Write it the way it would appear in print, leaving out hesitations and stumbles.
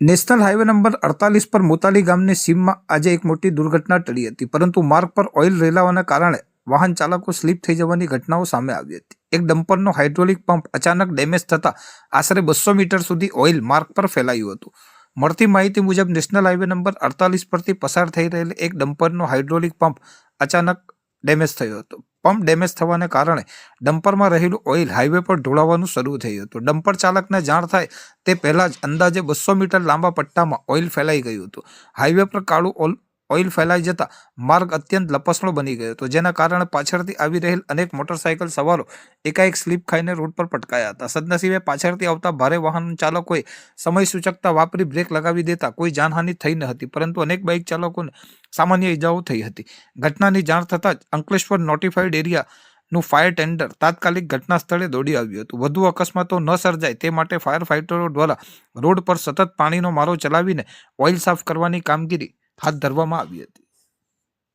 National highway number 48 પર મોતાલી ગામની સીમમાં આજે એક મોટી દુર્ઘટના ટળી હતી, પરંતુ માર્ગ પર ઓઇલ રેલાવાના કારણે વાહન ચાલકો સ્લીપ થઈ જવાની ઘટનાઓ સામે આવી હતી. એક ડમ્પરનો હાઇડ્રોલિક પંપ અચાનક ડેમેજ થતાં આશરે 200 મીટર સુધી ઓઇલ માર્ગ પર ફેલાયું હતું. મળતી માહિતી મુજબ નેશનલ હાઈવે નંબર 48 પરથી પસાર થઈ રહેલ એક ડમ્પરનો હાઇડ્રોલિક પંપ અચાનક ડેમેજ થયો હતો. પંપ ડેમેજ થવાને કારણે ડમ્પરમાં રહેલું ઓઇલ હાઈવે પર ઢોળાવવાનું શરૂ થયું હતું. ડમ્પર ચાલકને જાણ થાય તે પહેલા જ અંદાજે 200 મીટર લાંબા પટ્ટામાં ઓઇલ ફેલાઈ ગયું હતું. હાઈવે પર કાળું ઓઇલ ફેલાઈ જતા માર્ગ અત્યંત લપસણો બની ગયો હતો, જેના કારણે પાછળથી આવી રહેલ અનેક મોટરસાયકલ સવારો એકાએક સ્લીપ ખાઈને રોડ પર પટકાયા હતા. સદનસીબે પાછળથી આવતા ભારે વાહન ચાલકોએ સમય સૂચકતા વાપરી બ્રેક લગાવી દેતા કોઈ જાનહાનિ થઈ ન હતી, પરંતુ અનેક બાઇક ચાલકોને સામાન્ય ઇજાઓ થઈ હતી. ઘટનાની જાણ થતાં જ અંકલેશ્વર નોટિફાઈડ એરિયાનું ફાયર ટેન્ડર તાત્કાલિક ઘટના સ્થળે દોડી આવ્યું હતું. વધુ અકસ્માતો ન સર્જાય તે માટે ફાયર ફાઇટરો દ્વારા રોડ પર સતત પાણીનો મારો ચલાવીને ઓઇલ સાફ કરવાની કામગીરી હાથ ધરવામાં આવી હતી.